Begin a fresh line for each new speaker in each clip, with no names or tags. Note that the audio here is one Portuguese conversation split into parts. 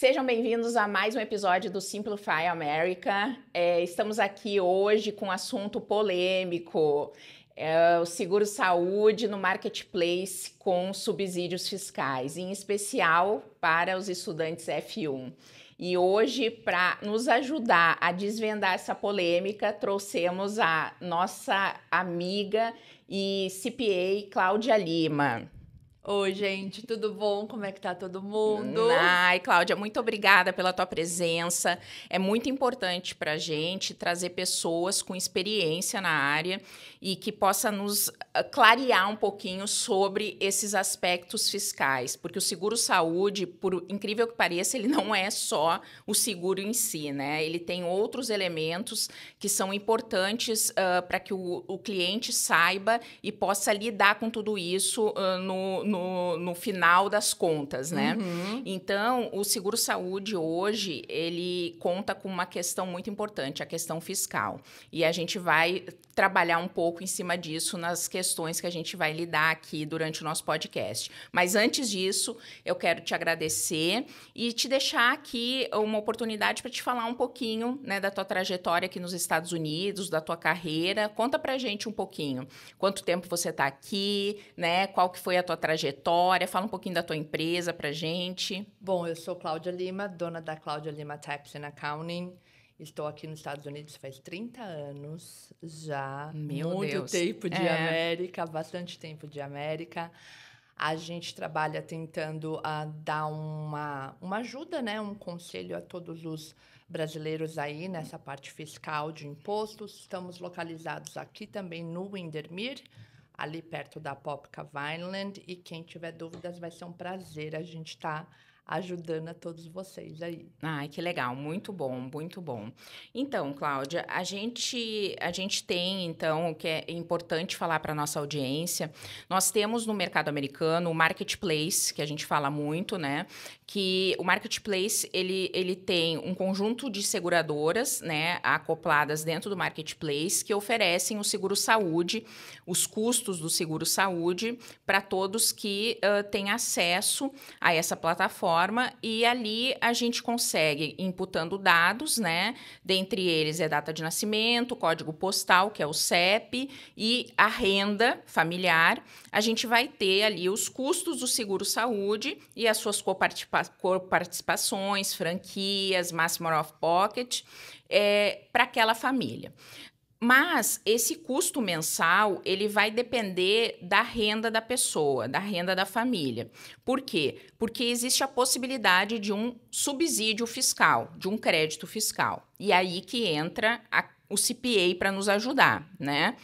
Sejam bem-vindos a mais um episódio do Simplify America. Estamos aqui hoje com um assunto polêmico, o seguro-saúde no marketplace com subsídios fiscais, em especial para os estudantes F1. E hoje, para nos ajudar a desvendar essa polêmica, trouxemos a nossa amiga e CPA, Cláudia Lima.
Oi, gente, tudo bom? Como é que tá todo mundo?
Ai, Cláudia, muito obrigada pela tua presença. É muito importante para a gente trazer pessoas com experiência na área e que possa nos clarear um pouquinho sobre esses aspectos fiscais, porque o seguro-saúde, por incrível que pareça, ele não é só o seguro em si, né? Ele tem outros elementos que são importantes para que o cliente saiba e possa lidar com tudo isso no final das contas, né?
Uhum.
Então, o seguro-saúde hoje, ele conta com uma questão muito importante, a questão fiscal. E a gente vai trabalhar um pouco em cima disso nas questões que a gente vai lidar aqui durante o nosso podcast. Mas antes disso, eu quero te agradecer e te deixar aqui uma oportunidade para te falar um pouquinho, né, da tua trajetória aqui nos Estados Unidos, da tua carreira. Conta pra gente um pouquinho. Quanto tempo você está aqui, né? Qual que foi a tua trajetória? Fala um pouquinho da tua empresa pra gente.
Bom, eu sou Cláudia Lima, dona da Cláudia Lima Tax and Accounting. Estou aqui nos Estados Unidos faz 30 anos já.
Meu
Muito
Deus.
tempo de América, bastante tempo de América. A gente trabalha tentando dar uma ajuda, né? Um conselho a todos os brasileiros aí nessa parte fiscal de impostos. Estamos localizados aqui também no Windermere, ali perto da Popka Vineland. E quem tiver dúvidas, vai ser um prazer a gente estar ajudando a todos vocês aí.
Ai, que legal, muito bom, muito bom. Então, Cláudia, a gente tem, então, o que é importante falar para a nossa audiência, nós temos no mercado americano o marketplace, que a gente fala muito, né? Que o marketplace, ele tem um conjunto de seguradoras, né, acopladas dentro do marketplace, que oferecem o seguro-saúde, os custos do seguro-saúde para todos que têm acesso a essa plataforma, e ali a gente consegue, imputando dados, né? Dentre eles é data de nascimento, código postal, que é o CEP, e a renda familiar. A gente vai ter ali os custos do seguro-saúde e as suas coparticipações, franquias, máximo out of pocket, para aquela família. Mas esse custo mensal, ele vai depender da renda da pessoa, da renda da família. Por quê? Porque existe a possibilidade de um subsídio fiscal, de um crédito fiscal. E aí que entra o CPA para nos ajudar, né?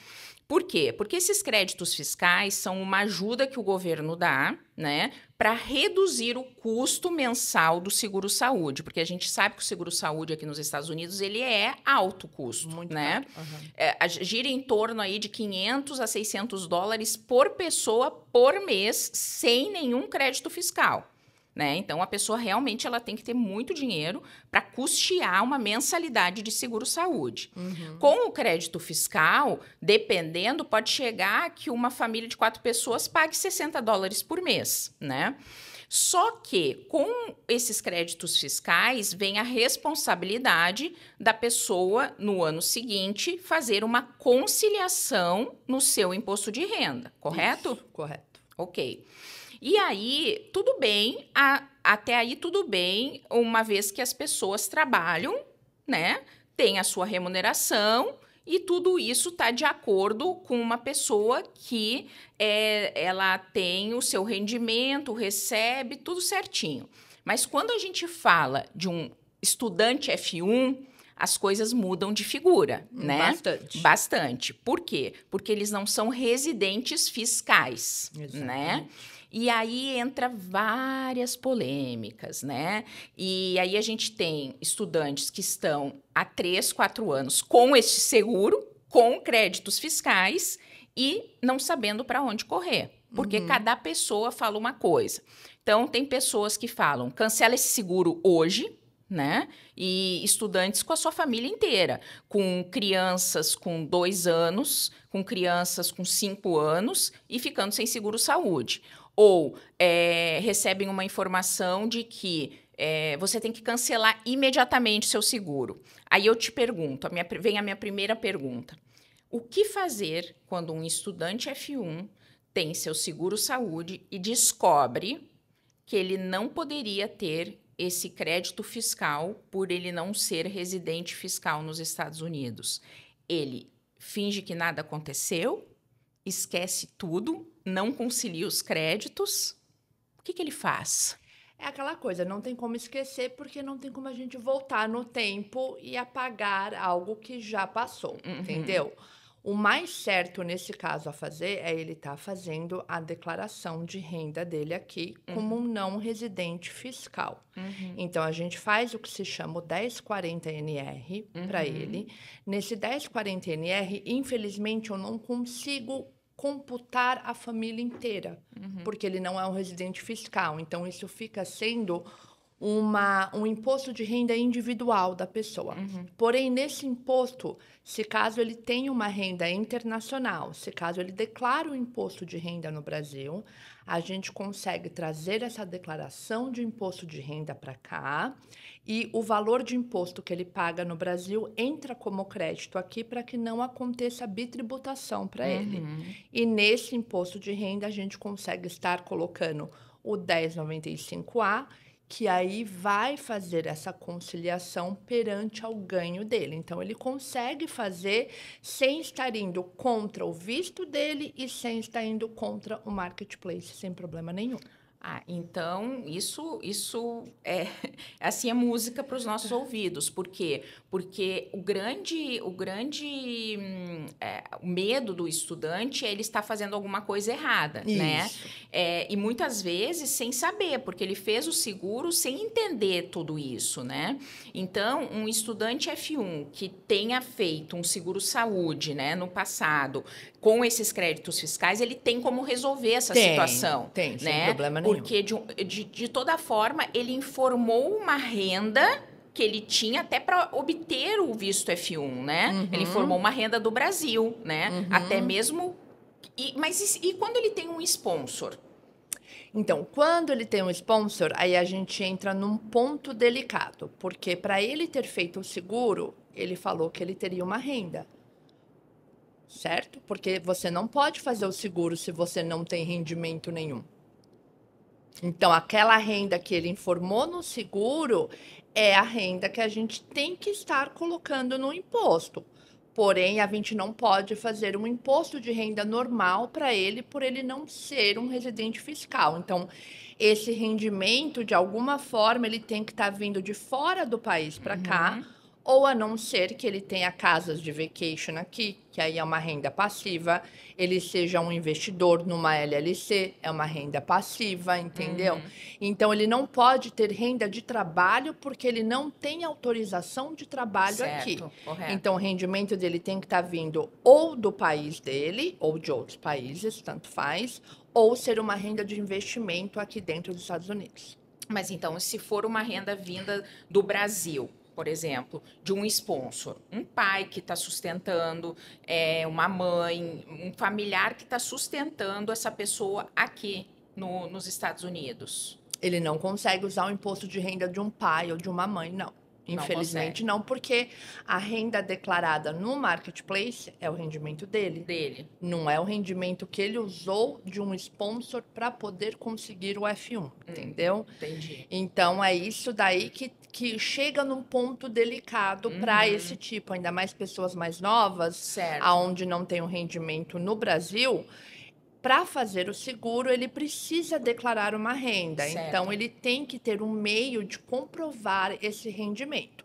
Por quê? Porque esses créditos fiscais são uma ajuda que o governo dá, né, para reduzir o custo mensal do seguro-saúde, porque a gente sabe que o seguro-saúde aqui nos Estados Unidos, ele é alto custo,
Muito
né?
caro. Uhum.
Gira em torno aí de $500 a $600 por pessoa por mês, sem nenhum crédito fiscal. Né? Então, a pessoa realmente ela tem que ter muito dinheiro para custear uma mensalidade de seguro-saúde.
Uhum.
Com o crédito fiscal, dependendo, pode chegar que uma família de 4 pessoas pague $60 por mês, né? Só que, com esses créditos fiscais, vem a responsabilidade da pessoa, no ano seguinte, fazer uma conciliação no seu imposto de renda, correto?
Isso, correto.
Ok. E aí, tudo bem, até aí tudo bem, uma vez que as pessoas trabalham, né, tem a sua remuneração e tudo isso está de acordo com uma pessoa que ela tem o seu rendimento, recebe, tudo certinho. Mas quando a gente fala de um estudante F1, as coisas mudam de figura, né?
Bastante.
Bastante. Por quê? Porque eles não são residentes fiscais,
Exatamente.
né? E aí entra várias polêmicas, né? E aí a gente tem estudantes que estão há 3, 4 anos com este seguro, com créditos fiscais e não sabendo para onde correr. Porque cada pessoa fala uma coisa. Então, tem pessoas que falam, cancela esse seguro hoje, né? E estudantes com a sua família inteira, com crianças com 2 anos, com crianças com 5 anos e ficando sem seguro-saúde. Ou recebem uma informação de que você tem que cancelar imediatamente seu seguro. Aí eu te pergunto, vem a minha primeira pergunta. O que fazer quando um estudante F1 tem seu seguro-saúde e descobre que ele não poderia ter esse crédito fiscal por ele não ser residente fiscal nos Estados Unidos? Ele finge que nada aconteceu, esquece tudo, não concilia os créditos. O que ele faz?
É aquela coisa, não tem como esquecer, porque não tem como a gente voltar no tempo e apagar algo que já passou, entendeu? O mais certo nesse caso a fazer é ele estar fazendo a declaração de renda dele aqui como um não residente fiscal. Então, a gente faz o que se chama o 1040-NR para ele. Nesse 1040-NR, infelizmente, eu não consigo computar a família inteira, porque ele não é um residente fiscal. Então, isso fica sendo um imposto de renda individual da pessoa. Porém, nesse imposto, se caso ele tenha uma renda internacional, se caso ele declara o imposto de renda no Brasil, a gente consegue trazer essa declaração de imposto de renda para cá e o valor de imposto que ele paga no Brasil entra como crédito aqui para que não aconteça bitributação para ele. E nesse imposto de renda a gente consegue estar colocando o 1095A, que aí vai fazer essa conciliação perante ao ganho dele. Então, ele consegue fazer sem estar indo contra o visto dele e sem estar indo contra o marketplace, sem problema nenhum.
Então, isso é assim, é música para os nossos ouvidos. Por quê? Porque o medo do estudante é ele estar fazendo alguma coisa errada, né? E muitas vezes sem saber, porque ele fez o seguro sem entender tudo isso, né? Então, um estudante F1 que tenha feito um seguro-saúde, né, no passado, com esses créditos fiscais, ele tem como resolver essa situação.
Tem,
né?
Sem problema nenhum.
Porque, de toda forma, ele informou uma renda que ele tinha até para obter o visto F1, né? Ele informou uma renda do Brasil, né? Até mesmo... Mas quando ele tem um sponsor?
Então, quando ele tem um sponsor, aí a gente entra num ponto delicado. Porque para ele ter feito o seguro, ele falou que ele teria uma renda. Certo? Porque você não pode fazer o seguro se você não tem rendimento nenhum. Então, aquela renda que ele informou no seguro é a renda que a gente tem que estar colocando no imposto. Porém, a gente não pode fazer um imposto de renda normal para ele, por ele não ser um residente fiscal. Então, esse rendimento, de alguma forma, ele tem que estar vindo de fora do país para cá, ou a não ser que ele tenha casas de vacation aqui, que aí é uma renda passiva, ele seja um investidor numa LLC, é uma renda passiva, entendeu? Então, ele não pode ter renda de trabalho porque ele não tem autorização de trabalho aqui.
Correto.
Então, o rendimento dele tem que estar vindo ou do país dele, ou de outros países, tanto faz, ou ser uma renda de investimento aqui dentro dos Estados Unidos.
Mas, então, se for uma renda vinda do Brasil, por exemplo, de um sponsor, um pai que está sustentando, uma mãe, um familiar que está sustentando essa pessoa aqui nos Estados Unidos.
Ele não consegue usar o imposto de renda de um pai ou de uma mãe, não. Infelizmente não, porque a renda declarada no marketplace é o rendimento dele. Não é o rendimento que ele usou de um sponsor para poder conseguir o F1, entendeu?
Entendi.
Então, é isso daí que chega num ponto delicado para esse tipo, ainda mais pessoas mais novas, aonde não tem um rendimento no Brasil. Para fazer o seguro, ele precisa declarar uma renda. Então, ele tem que ter um meio de comprovar esse rendimento.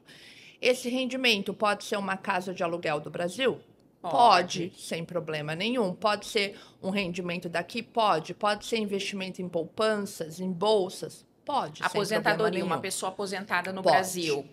Esse rendimento pode ser uma casa de aluguel do Brasil? Pode, sem problema nenhum. Pode ser um rendimento daqui? Pode. Pode ser investimento em poupanças, em bolsas? Pode.
Aposentadoria, uma pessoa aposentada no Brasil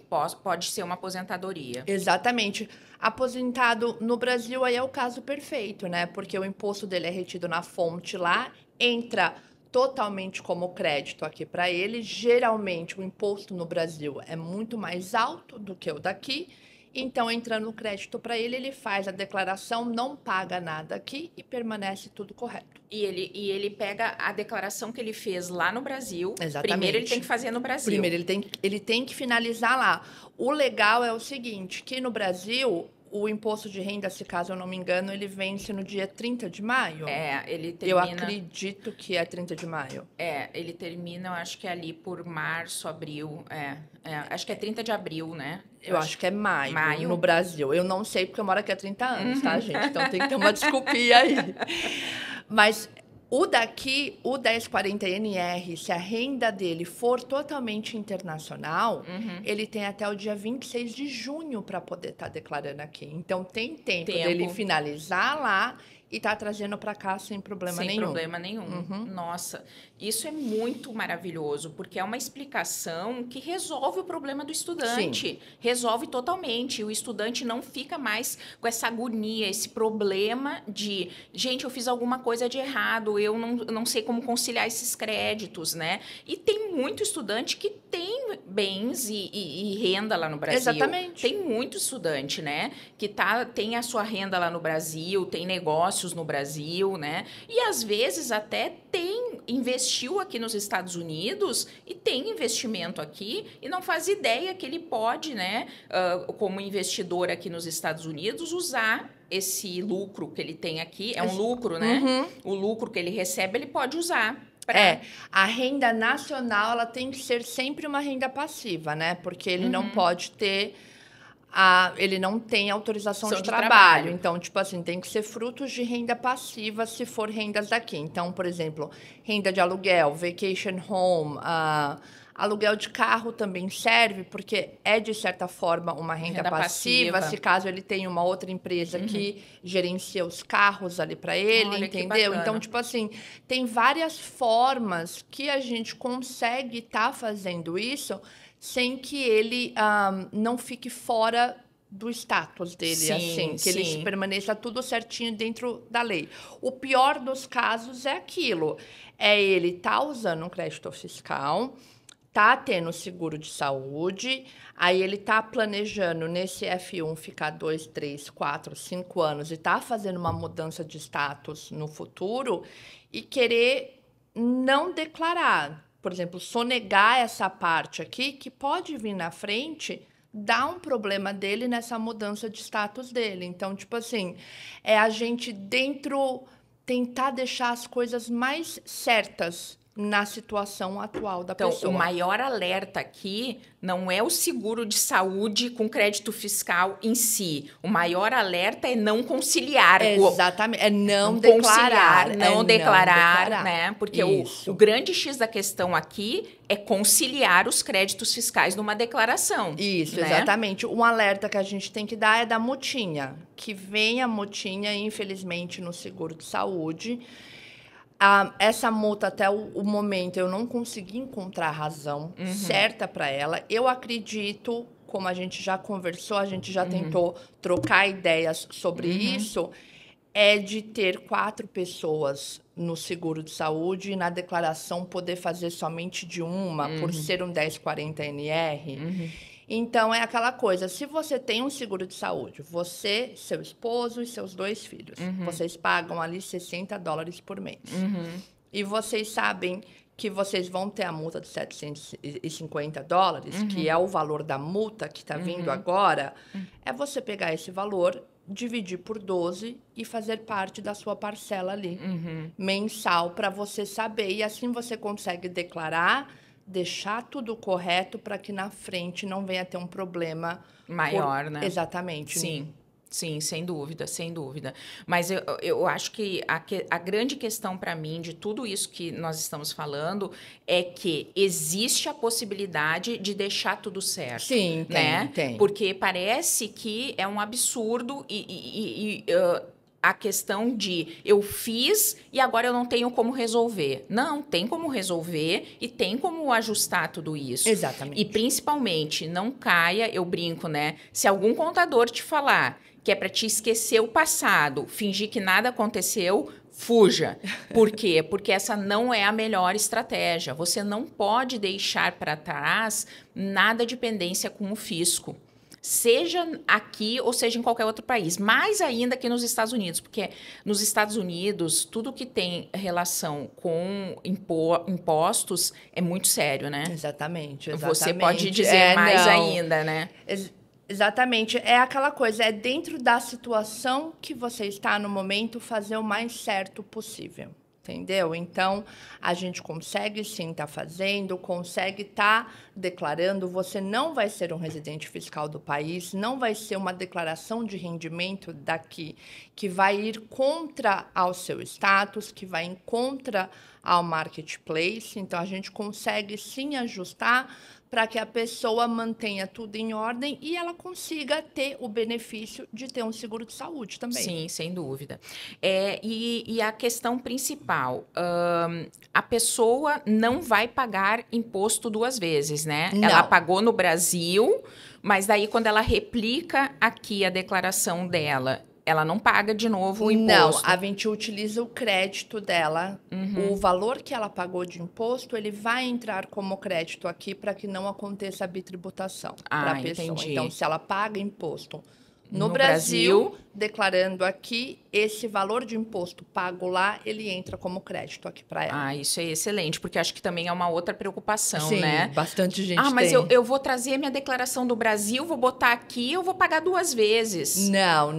pode ser uma aposentadoria.
Exatamente. Aposentado no Brasil aí é o caso perfeito, né? Porque o imposto dele é retido na fonte lá, entra totalmente como crédito aqui para ele. Geralmente o imposto no Brasil é muito mais alto do que o daqui. Então, entrando o crédito para ele, ele faz a declaração, não paga nada aqui e permanece tudo correto.
E ele pega a declaração que ele fez lá no Brasil.
Exatamente.
Primeiro ele tem que fazer no Brasil.
Primeiro ele tem que finalizar lá. O legal é o seguinte, que no Brasil, o imposto de renda, se caso eu não me engano, ele vence no dia 30 de maio.
Ele termina...
Eu acredito que é 30 de maio.
Ele termina, eu acho que é ali por março, abril. Acho que é 30 de abril, né?
Eu acho que é maio no Brasil. Eu não sei porque eu moro aqui há 30 anos, tá, gente? Então tem que ter uma desculpinha aí. Mas o daqui, o 1040NR, se a renda dele for totalmente internacional, ele tem até o dia 26 de junho para poder estar declarando aqui. Então, tem tempo dele finalizar lá e tá trazendo para cá sem problema nenhum.
Sem problema nenhum. Nossa, isso é muito maravilhoso, porque é uma explicação que resolve o problema do estudante. Sim. Resolve totalmente. O estudante não fica mais com essa agonia, esse problema de, gente, eu fiz alguma coisa de errado, eu não sei como conciliar esses créditos, né? E tem muito estudante que tem bens e renda lá no Brasil.
Exatamente.
Tem muito estudante, né? Que tem a sua renda lá no Brasil, tem negócios no Brasil, né? E às vezes até investiu aqui nos Estados Unidos e tem investimento aqui e não faz ideia que ele pode, né, como investidor aqui nos Estados Unidos, usar esse lucro que ele tem aqui. É um lucro, né? O lucro que ele recebe, ele pode usar.
A renda nacional, ela tem que ser sempre uma renda passiva, né? Porque ele não pode ter... ele não tem autorização de trabalho. Então, tipo assim, tem que ser frutos de renda passiva se for rendas daqui. Então, por exemplo, renda de aluguel, vacation home, aluguel de carro também serve, porque é, de certa forma, uma renda passiva. Se caso ele tem uma outra empresa que gerencia os carros ali para ele, entendeu? Então, tipo assim, tem várias formas que a gente consegue estar fazendo isso sem que ele não fique fora do status dele, assim, que ele permaneça tudo certinho dentro da lei. O pior dos casos é aquilo, ele tá usando um crédito fiscal, tá tendo seguro de saúde, aí ele tá planejando nesse F1 ficar 2, 3, 4, 5 anos e tá fazendo uma mudança de status no futuro e querer não declarar. Por exemplo, sonegar essa parte aqui, que pode vir na frente, dar um problema dele nessa mudança de status dele. Então, tipo assim, a gente tentar deixar as coisas mais certas na situação atual da pessoa.
Então, o maior alerta aqui não é o seguro de saúde com crédito fiscal em si. O maior alerta é não conciliar.
Exatamente. Não declarar.
Não declarar, né? Porque o grande X da questão aqui é conciliar os créditos fiscais numa declaração.
Isso,
né?
Exatamente. Um alerta que a gente tem que dar é da multinha. Que vem a multinha, infelizmente, no seguro de saúde. Essa multa, até o momento, eu não consegui encontrar a razão certa para ela. Eu acredito, como a gente já conversou, a gente já tentou trocar ideias sobre isso, é de ter 4 pessoas no seguro de saúde e na declaração poder fazer somente de uma, por ser um 1040NR. Então, é aquela coisa, se você tem um seguro de saúde, você, seu esposo e seus 2 filhos, vocês pagam ali $60 por mês. E vocês sabem que vocês vão ter a multa de $750, que é o valor da multa que está vindo agora, é você pegar esse valor, dividir por 12 e fazer parte da sua parcela ali, mensal, para você saber. E assim você consegue declarar, deixar tudo correto para que na frente não venha ter um problema
maior, né?
Exatamente.
Sim, sem dúvida, sem dúvida. Mas eu acho que a grande questão para mim de tudo isso que nós estamos falando é que existe a possibilidade de deixar tudo certo.
Sim,
né?
Tem.
Porque parece que é um absurdo a questão de eu fiz e agora eu não tenho como resolver. Não, tem como resolver e tem como ajustar tudo isso.
Exatamente.
E principalmente, não caia, eu brinco, né? Se algum contador te falar que é para te esquecer o passado, fingir que nada aconteceu, fuja. Por quê? Porque essa não é a melhor estratégia. Você não pode deixar para trás nada de pendência com o fisco. seja aqui ou seja em qualquer outro país, mais ainda que nos Estados Unidos, porque nos Estados Unidos, tudo que tem relação com impostos é muito sério, né?
Exatamente.
Você pode dizer mais
não.
ainda, né?
Exatamente. É aquela coisa, é dentro da situação que você está no momento fazer o mais certo possível. Entendeu? Então, a gente consegue sim estar fazendo, consegue estar declarando. Você não vai ser um residente fiscal do país, não vai ser uma declaração de rendimento daqui que vai ir contra ao seu status, que vai em contra ao marketplace. Então, a gente consegue sim ajustar para que a pessoa mantenha tudo em ordem e ela consiga ter o benefício de ter um seguro de saúde também.
Sim, sem dúvida. E a questão principal, a pessoa não vai pagar imposto 2 vezes, né?
Não.
Ela pagou no Brasil, mas daí quando ela replica aqui a declaração dela, ela não paga de novo o imposto.
Não, a gente utiliza o crédito dela. O valor que ela pagou de imposto, ele vai entrar como crédito aqui para que não aconteça a bitributação para a pessoa.
Entendi.
Então, se ela paga imposto no Brasil, declarando aqui, esse valor de imposto pago lá, ele entra como crédito aqui para ela.
Isso é excelente, porque acho que também é uma outra preocupação,
Sim,
né?
bastante gente tem.
Mas eu vou trazer minha declaração do Brasil, vou botar aqui, eu vou pagar 2 vezes.
Não.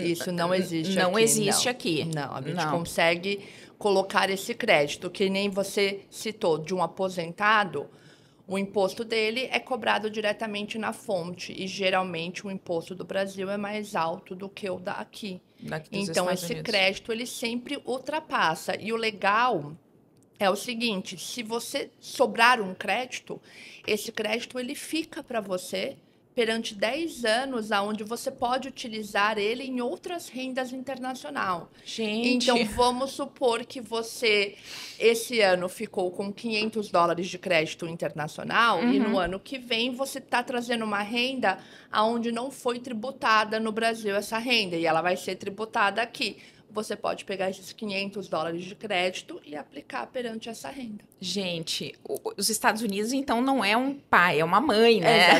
Isso não existe aqui.
Não existe aqui.
Não, a gente consegue colocar esse crédito, que nem você citou, de um aposentado. O imposto dele é cobrado diretamente na fonte e geralmente o imposto do Brasil é mais alto do que o daqui. Então esse crédito ele sempre ultrapassa. E o legal é o seguinte, se você sobrar um crédito, esse crédito ele fica para você perante 10 anos, aonde você pode utilizar ele em outras rendas internacional.
Gente.
Então, vamos supor que você, esse ano, ficou com $500 de crédito internacional e no ano que vem você está trazendo uma renda aonde não foi tributada no Brasil essa renda e ela vai ser tributada aqui. Você pode pegar esses $500 de crédito e aplicar perante essa renda.
Gente, os Estados Unidos, então, não é um pai, é uma mãe, né?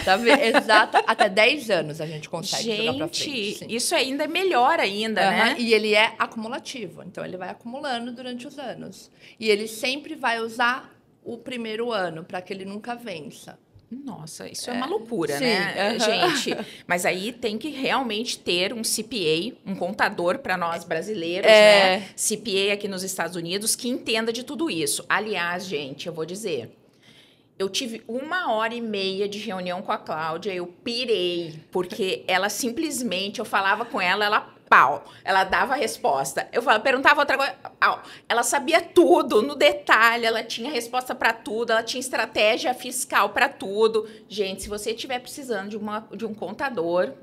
Exato. Até 10 anos a gente consegue jogar pra frente.
Gente, isso ainda é melhor ainda, né?
E ele é acumulativo, então ele vai acumulando durante os anos. E ele sempre vai usar o primeiro ano, para que ele nunca vença.
Nossa, isso é uma loucura,
sim,
né? Gente, mas aí tem que realmente ter um CPA, um contador para nós brasileiros, né? CPA aqui nos Estados Unidos, que entenda de tudo isso. Aliás, gente, eu vou dizer, eu tive 1h30 de reunião com a Cláudia, eu pirei, porque ela simplesmente, eu falava com ela, ela dava a resposta. Eu perguntava outra coisa, ela sabia tudo, no detalhe, ela tinha resposta para tudo, ela tinha estratégia fiscal para tudo. Gente, se você estiver precisando de um contador,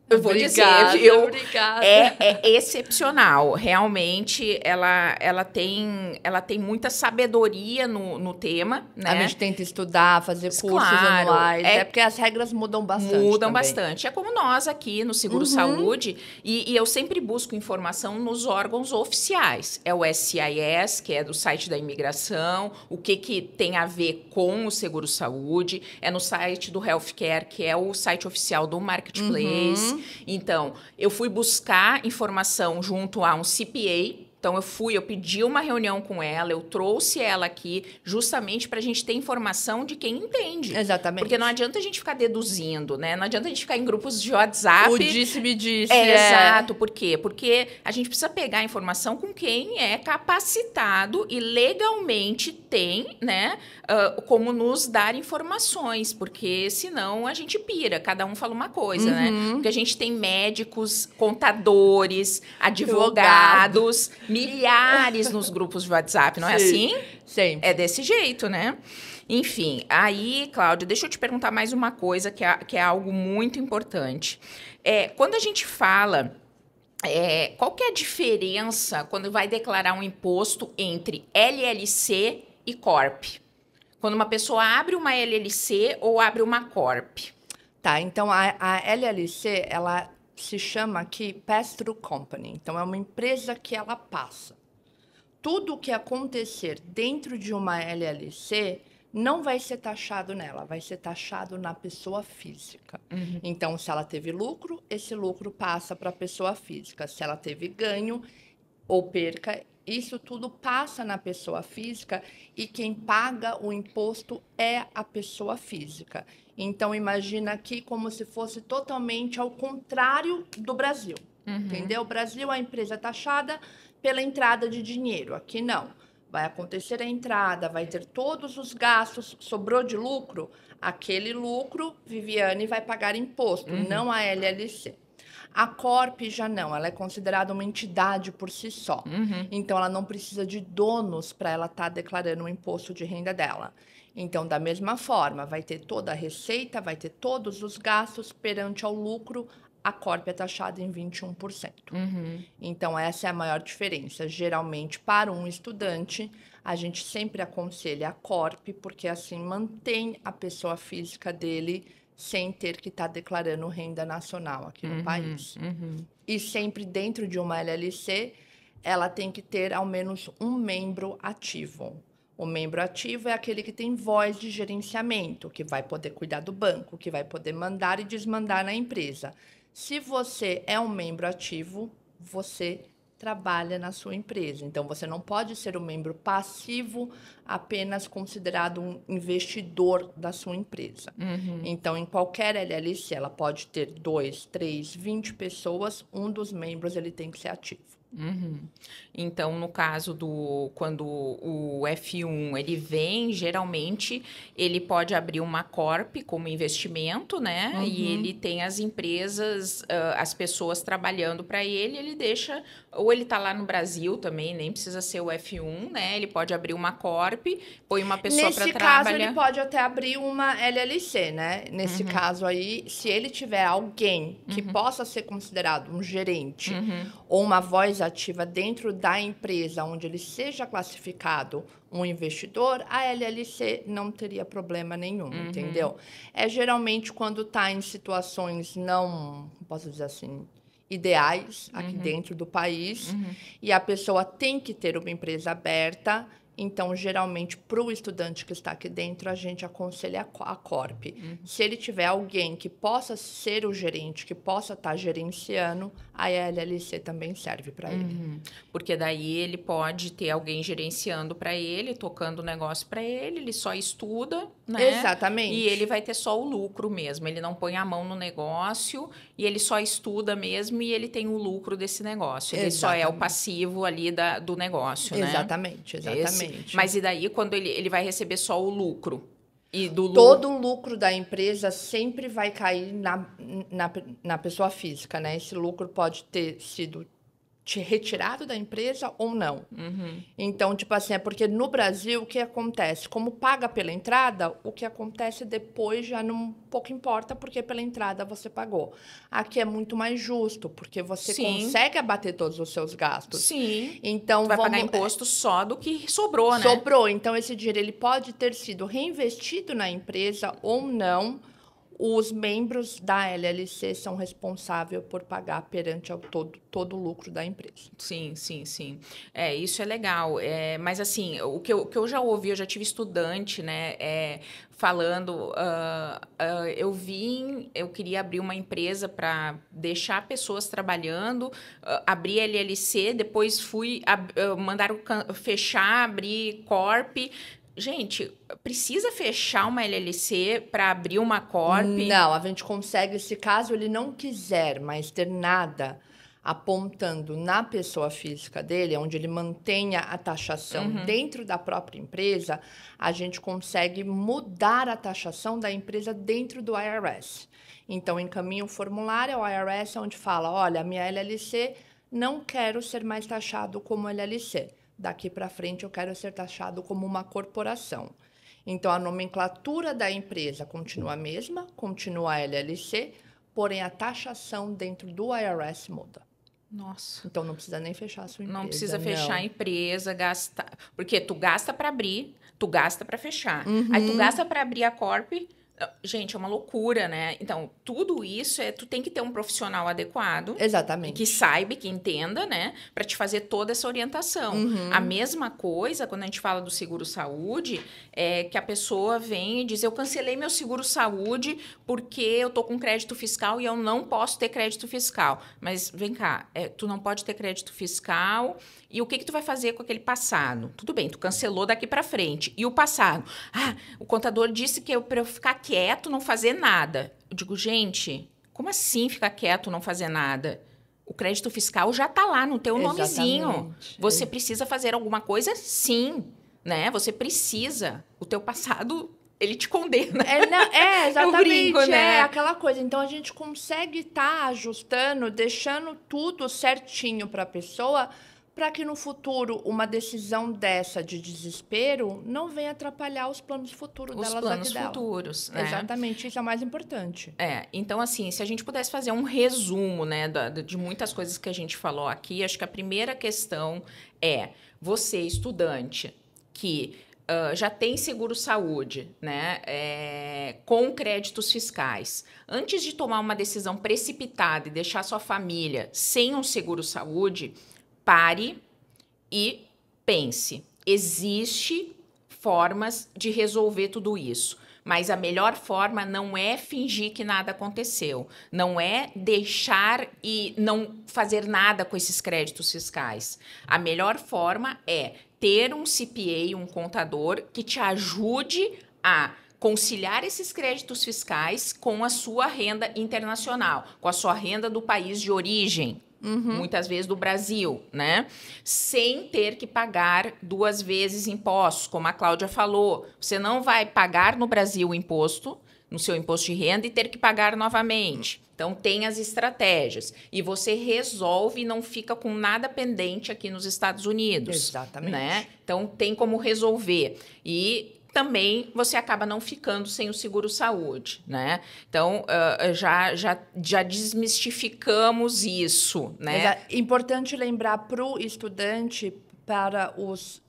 eu vou dizer, viu?
Obrigada.
É excepcional. Realmente, ela tem muita sabedoria no tema, né?
A gente tenta estudar, fazer cursos anuais. Porque as regras mudam bastante.
Mudam bastante. É como nós aqui no Seguro Saúde. E eu sempre busco informação nos órgãos oficiais. É o SIS, que é do site da imigração. O que tem a ver com o Seguro Saúde. É no site do Healthcare, que é o site oficial do Marketplace. Então, eu fui buscar informação junto a um CPA. Então, eu pedi uma reunião com ela, eu trouxe ela aqui justamente para a gente ter informação de quem entende.
Exatamente.
Porque não adianta a gente ficar deduzindo, né? Não adianta a gente ficar em grupos de WhatsApp.
O disse-me-disse.
Exato. Por quê? Porque a gente precisa pegar a informação com quem é capacitado e legalmente tem, né, como nos dar informações, porque senão a gente pira, cada um fala uma coisa, né? Porque a gente tem médicos, contadores, advogados, milhares nos grupos de WhatsApp, não é assim?
Sim.
É desse jeito, né? Enfim, aí, Cláudia, deixa eu te perguntar mais uma coisa que é algo muito importante. Quando a gente fala... qual que é a diferença quando vai declarar um imposto entre LLC e Corp? Quando uma pessoa abre uma LLC ou abre uma Corp?
Tá, então a LLC, ela se chama aqui Pass-Through Company. Então, é uma empresa que ela passa. Tudo o que acontecer dentro de uma LLC não vai ser taxado nela, vai ser taxado na pessoa física. Então, se ela teve lucro, esse lucro passa para a pessoa física. Se ela teve ganho ou perca, isso tudo passa na pessoa física e quem paga o imposto é a pessoa física. Então, imagina aqui como se fosse totalmente ao contrário do Brasil, entendeu? O Brasil, a empresa é taxada pela entrada de dinheiro. Aqui, não. Vai acontecer a entrada, vai ter todos os gastos, sobrou de lucro, aquele lucro, Viviane vai pagar imposto, não a LLC. A Corp já não, ela é considerada uma entidade por si só. Então, ela não precisa de donos para ela estar declarando o imposto de renda dela. Então, da mesma forma, vai ter toda a receita, vai ter todos os gastos perante ao lucro, a Corp é taxada em 21%. Então, essa é a maior diferença. Geralmente, para um estudante, a gente sempre aconselha a Corp, porque assim mantém a pessoa física dele sem ter que estar declarando renda nacional aqui no país. E sempre dentro de uma LLC, ela tem que ter ao menos um membro ativo. O membro ativo é aquele que tem voz de gerenciamento, que vai poder cuidar do banco, que vai poder mandar e desmandar na empresa. Se você é um membro ativo, você trabalha na sua empresa. Então, você não pode ser um membro passivo, apenas considerado um investidor da sua empresa. Então, em qualquer LLC, ela pode ter 2, 3, 20 pessoas, um dos membros ele tem que ser ativo.
Então, no caso quando o F1 ele vem, geralmente ele pode abrir uma corp como investimento, né? E ele tem as empresas, as pessoas trabalhando para ele deixa, ou ele tá lá no Brasil também, nem precisa ser o F1, né? Ele pode abrir uma corp, põe uma pessoa para trabalhar.
Nesse caso, ele pode até abrir uma LLC, né? Nesse caso aí, se ele tiver alguém que possa ser considerado um gerente ou uma voz ativa dentro da empresa onde ele seja classificado um investidor, a LLC não teria problema nenhum, entendeu? É geralmente quando está em situações não, posso dizer assim, ideais aqui dentro do país e a pessoa tem que ter uma empresa aberta. Então, geralmente, para o estudante que está aqui dentro, a gente aconselha a Corp. Se ele tiver alguém que possa ser o gerente, que possa estar gerenciando, a LLC também serve para ele.
Porque daí ele pode ter alguém gerenciando para ele, tocando o negócio para ele só estuda, né?
Exatamente.
E ele vai ter só o lucro mesmo. Ele não põe a mão no negócio e ele só estuda mesmo e ele tem o lucro desse negócio. Ele só é o passivo ali do negócio, né?
Exatamente.
Mas e daí, quando ele vai receber só o lucro? E do
todo o lucro da empresa sempre vai cair na pessoa física, né? Esse lucro pode ter sido retirado da empresa ou não. Então, tipo assim, é porque no Brasil, o que acontece? Como paga pela entrada, o que acontece depois já não pouco importa, porque pela entrada você pagou. Aqui é muito mais justo, porque você consegue abater todos os seus gastos.
Sim.
Então,
vai pagar imposto só do que sobrou, né?
Sobrou. Então, esse dinheiro ele pode ter sido reinvestido na empresa ou não. Os membros da LLC são responsáveis por pagar perante todo o lucro da empresa.
Sim. Isso é legal. Mas, assim, o que eu já ouvi, eu já tive estudante, né, falando, eu queria abrir uma empresa para deixar pessoas trabalhando, abrir LLC, depois mandaram fechar, abrir Corp. Gente, precisa fechar uma LLC para abrir uma Corp?
Não, a gente consegue, se caso ele não quiser mais ter nada apontando na pessoa física dele, onde ele mantenha a taxação dentro da própria empresa, a gente consegue mudar a taxação da empresa dentro do IRS. Então, encaminha o formulário ao IRS, onde fala, olha, a minha LLC não quero ser mais taxado como LLC. Daqui para frente eu quero ser taxado como uma corporação. Então, a nomenclatura da empresa continua a mesma, continua a LLC, porém a taxação dentro do IRS muda.
Nossa.
Então, não precisa nem fechar a sua empresa.
Não precisa fechar a empresa, gastar... Porque tu gasta para abrir, tu gasta para fechar. Aí tu gasta para abrir a Corp, Gente, é uma loucura, né? Então, tudo isso tu tem que ter um profissional adequado.
Exatamente.
Que saiba, que entenda, né? Para te fazer toda essa orientação. A mesma coisa, quando a gente fala do seguro-saúde, é que a pessoa vem e diz, eu cancelei meu seguro-saúde porque eu tô com crédito fiscal e eu não posso ter crédito fiscal. Mas, vem cá, tu não pode ter crédito fiscal e o que tu vai fazer com aquele passado? Tudo bem, tu cancelou daqui para frente. E o passado? O contador disse que para eu ficar quieto, não fazer nada. Eu digo, gente, como assim ficar quieto, não fazer nada? O crédito fiscal já está lá no teu nomezinho. Você precisa fazer alguma coisa? Sim, né? Você precisa. O teu passado, ele te condena.
Exatamente.
Eu brinco, né?
É aquela coisa. Então, a gente consegue estar ajustando, deixando tudo certinho para a pessoa, para que no futuro uma decisão dessa de desespero não venha atrapalhar os planos futuros delas aqui dela. Os planos
futuros, né?
Exatamente, isso é o mais importante.
Então assim, se a gente pudesse fazer um resumo, né, de muitas coisas que a gente falou aqui, acho que a primeira questão é você, estudante, que já tem seguro-saúde, né, com créditos fiscais. Antes de tomar uma decisão precipitada e deixar sua família sem um seguro-saúde, pare e pense. Existe formas de resolver tudo isso, mas a melhor forma não é fingir que nada aconteceu, não é deixar e não fazer nada com esses créditos fiscais. A melhor forma é ter um CPA, um contador, que te ajude a conciliar esses créditos fiscais com a sua renda internacional, com a sua renda do país de origem. Muitas vezes do Brasil, né? Sem ter que pagar 2 vezes impostos, como a Cláudia falou. Você não vai pagar no Brasil o imposto, no seu imposto de renda, e ter que pagar novamente. Então, tem as estratégias. E você resolve e não fica com nada pendente aqui nos Estados Unidos.
Exatamente.
Né? Então, tem como resolver. E também você acaba não ficando sem o seguro-saúde, né? Então, já desmistificamos isso, né?
Importante lembrar para o estudante,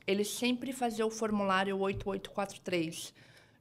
ele sempre fazer o formulário 8843,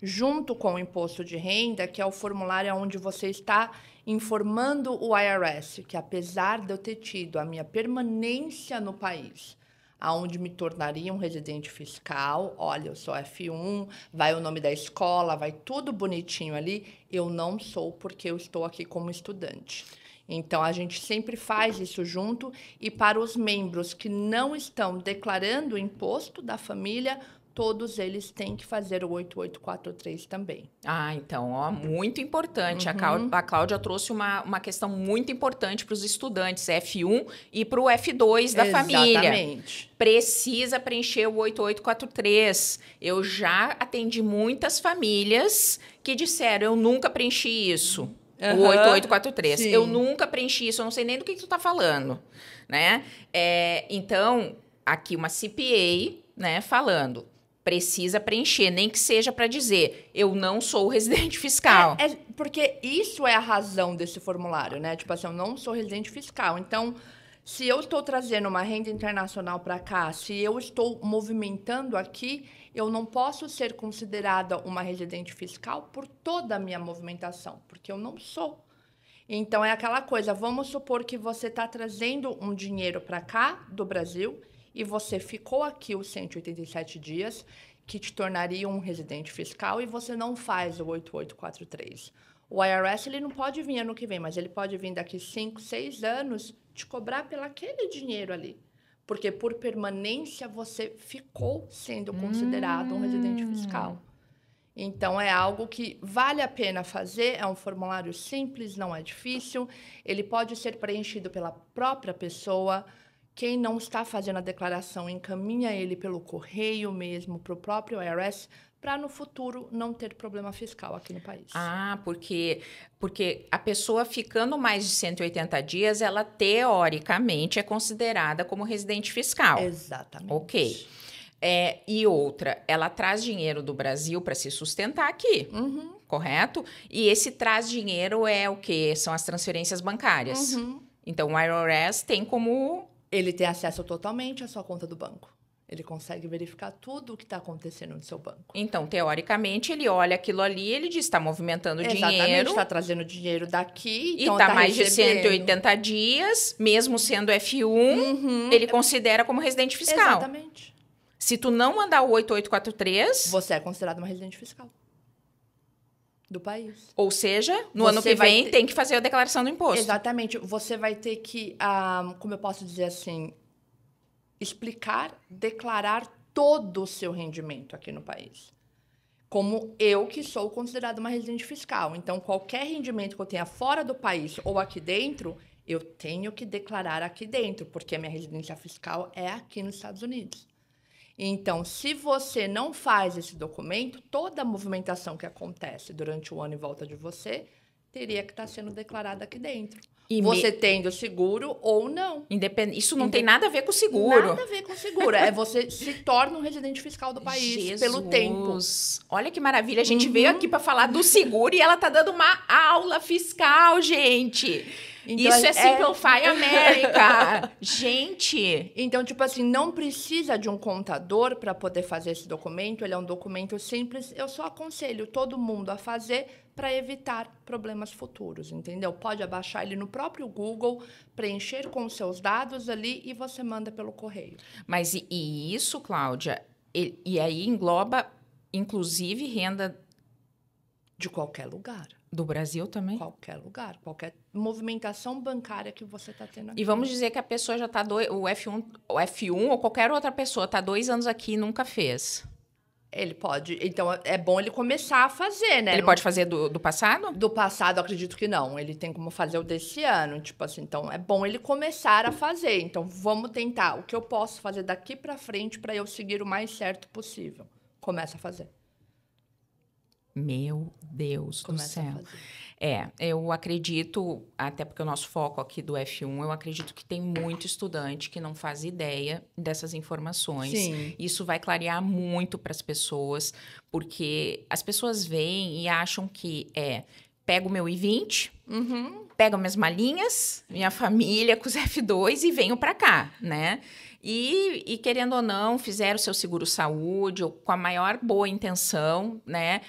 junto com o imposto de renda, que é o formulário onde você está informando o IRS, que apesar de eu ter tido a minha permanência no país, aonde me tornaria um residente fiscal, olha, eu sou F1, vai o nome da escola, vai tudo bonitinho ali, eu não sou porque eu estou aqui como estudante. Então, a gente sempre faz isso junto, e para os membros que não estão declarando o imposto da família, todos eles têm que fazer o 8843 também.
Então, muito importante. A Cláudia trouxe uma questão muito importante para os estudantes F1 e para o F2 da família.
Exatamente.
Precisa preencher o 8843. Eu já atendi muitas famílias que disseram, eu nunca preenchi isso. O 8843.
Sim.
Eu nunca preenchi isso, eu não sei nem do que tu está falando, né? Então, aqui uma CPA, né, falando, precisa preencher, nem que seja para dizer, eu não sou residente fiscal.
Porque isso é a razão desse formulário, né? Tipo assim, eu não sou residente fiscal. Então, se eu estou trazendo uma renda internacional para cá, se eu estou movimentando aqui, eu não posso ser considerada uma residente fiscal por toda a minha movimentação, porque eu não sou. Então, é aquela coisa, vamos supor que você está trazendo um dinheiro para cá, do Brasil, e você ficou aqui os 187 dias, que te tornaria um residente fiscal, e você não faz o 8843. O IRS, ele não pode vir ano que vem, mas ele pode vir daqui 5, 6 anos te cobrar pelo aquele dinheiro ali. Porque por permanência você ficou sendo considerado um residente fiscal. Então, é algo que vale a pena fazer, é um formulário simples, não é difícil, ele pode ser preenchido pela própria pessoa. Quem não está fazendo a declaração, encaminha ele pelo correio mesmo, para o próprio IRS, para no futuro não ter problema fiscal aqui no país.
Porque a pessoa ficando mais de 180 dias, ela teoricamente é considerada como residente fiscal.
Exatamente.
Ok. E outra, ela traz dinheiro do Brasil para se sustentar aqui, correto? E esse traz dinheiro é o quê? São as transferências bancárias. Então, o IRS tem como...
Ele tem acesso totalmente à sua conta do banco. Ele consegue verificar tudo o que está acontecendo no seu banco.
Então, teoricamente, ele olha aquilo ali, ele diz, está movimentando
Exatamente,
dinheiro.
está trazendo dinheiro daqui,
E
então
está
tá
mais de
recebendo.
180 dias, mesmo sendo F1, ele considera como residente fiscal.
Exatamente.
Se tu não mandar o 8843,
Você é considerado uma residente fiscal do país.
ou seja, no
Você
ano que
vai
vem
ter-
tem que fazer a declaração do imposto.
Exatamente. Você vai ter que, como eu posso dizer assim, explicar, declarar todo o seu rendimento aqui no país. Como eu, que sou considerada uma residente fiscal. Então, qualquer rendimento que eu tenha fora do país ou aqui dentro, eu tenho que declarar aqui dentro, porque a minha residência fiscal é aqui nos Estados Unidos. Então, se você não faz esse documento, toda a movimentação que acontece durante o ano em volta de você teria que estar sendo declarada aqui dentro.
E
Você tendo seguro ou não.
Isso não tem nada a ver com o seguro.
Nada a ver com seguro. É você se torna um residente fiscal do país pelo tempo.
Olha que maravilha. A gente veio aqui para falar do seguro e ela tá dando uma aula fiscal, gente.
Então,
Isso é Simplify America. Gente.
Então, tipo assim, não precisa de um contador para poder fazer esse documento. Ele é um documento simples. Eu só aconselho todo mundo a fazer para evitar problemas futuros, entendeu? Pode abaixar ele no próprio Google, preencher com os seus dados ali e você manda pelo correio.
Mas e isso, Cláudia, e aí engloba, inclusive, renda
de qualquer lugar.
Do Brasil também?
Qualquer lugar, qualquer movimentação bancária que você está tendo aqui.
E vamos dizer que a pessoa já está o F1 ou qualquer outra pessoa está 2 anos aqui e nunca fez.
Ele pode. Então, é bom ele começar a fazer, né?
Ele pode fazer do passado?
Do passado, acredito que não. Ele tem como fazer o desse ano. Tipo assim, então é bom ele começar a fazer. Então, vamos tentar. O que eu posso fazer daqui para frente para eu seguir o mais certo possível? Começa a fazer.
Meu Deus do céu. Eu acredito, até porque o nosso foco aqui do F1, eu acredito que tem muito estudante que não faz ideia dessas informações.
Sim.
Isso vai clarear muito para as pessoas, porque as pessoas vêm e acham que pego o meu I-20, pego minhas malinhas, minha família com os F2 e venho para cá, né? E, querendo ou não, fizeram o seu seguro-saúde com a maior boa intenção, né?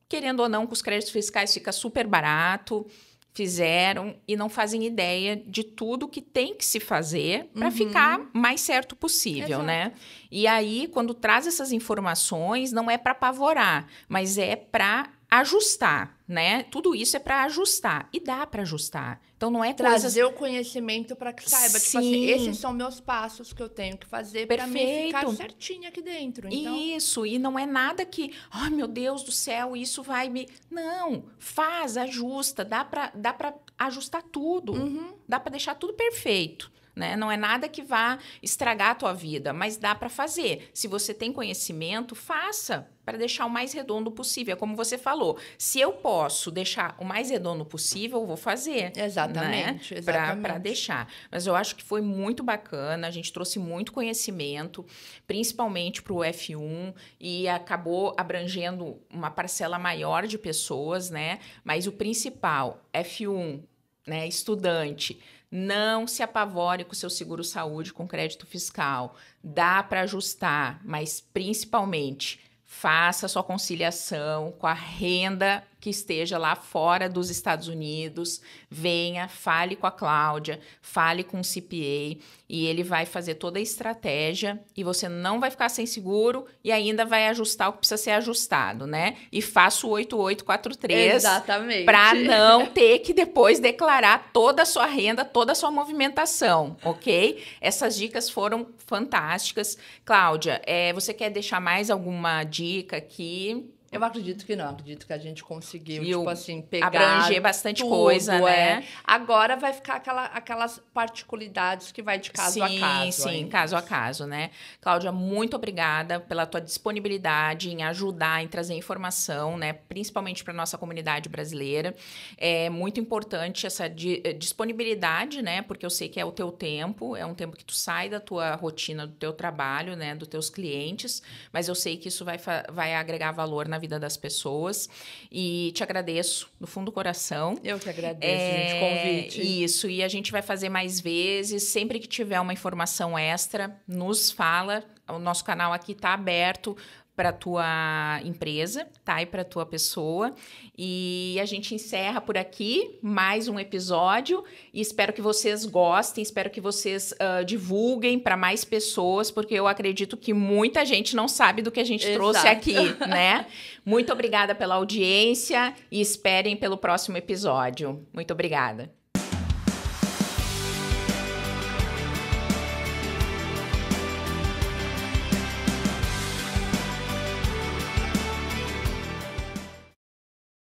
Querendo ou não, com os créditos fiscais fica super barato, fizeram e não fazem ideia de tudo que tem que se fazer para ficar mais certo possível,
Exato.
né? E aí, quando traz essas informações, não é para apavorar, mas é para ajustar, né? Tudo isso é para ajustar e dá para ajustar. Então não é
trazer o conhecimento para que saiba, tipo assim, esses são meus passos que eu tenho que fazer para me ficar certinho aqui dentro. Então...
Isso, e não é nada que, ai meu Deus do céu, isso vai me... Não, faz, ajusta, dá para ajustar tudo, dá para deixar tudo perfeito. Né? Não é nada que vá estragar a tua vida, mas dá para fazer. Se você tem conhecimento, faça para deixar o mais redondo possível. É como você falou, se eu posso deixar o mais redondo possível, eu vou fazer.
Exatamente,
né?
exatamente.
Para deixar. Mas eu acho que foi muito bacana, a gente trouxe muito conhecimento, principalmente para o F1, e acabou abrangendo uma parcela maior de pessoas, né? Mas o principal, F1, né? Estudante, não se apavore com o seu seguro-saúde com crédito fiscal. Dá para ajustar, mas principalmente faça sua conciliação com a renda que esteja lá fora dos Estados Unidos. Venha, fale com a Cláudia, fale com o CPA e ele vai fazer toda a estratégia e você não vai ficar sem seguro e ainda vai ajustar o que precisa ser ajustado, né? E faça o 8843 para não ter que depois declarar toda a sua renda, toda a sua movimentação, ok? Essas dicas foram fantásticas. Cláudia, você quer deixar mais alguma dica aqui?
Eu acredito que não, acredito que a gente conseguiu, tipo assim, pegar
abranger bastante
tudo,
coisa, né?
Agora vai ficar aquelas particularidades que vai de caso a caso.
Sim, caso a caso, né? Cláudia, muito obrigada pela tua disponibilidade em ajudar, em trazer informação, né? Principalmente para nossa comunidade brasileira. É muito importante essa disponibilidade, né? Porque eu sei que é o teu tempo, é um tempo que tu sai da tua rotina, do teu trabalho, né? Dos teus clientes, mas eu sei que isso vai agregar valor na vida das pessoas. E te agradeço do fundo do coração.
Eu que agradeço, gente, o convite.
Isso, e a gente vai fazer mais vezes. Sempre que tiver uma informação extra, nos fala. O nosso canal aqui está aberto para tua empresa, tá? E para tua pessoa. E a gente encerra por aqui mais um episódio e espero que vocês gostem, espero que vocês divulguem para mais pessoas, porque eu acredito que muita gente não sabe do que a gente trouxe aqui, né? Muito obrigada pela audiência e esperem pelo próximo episódio. Muito obrigada.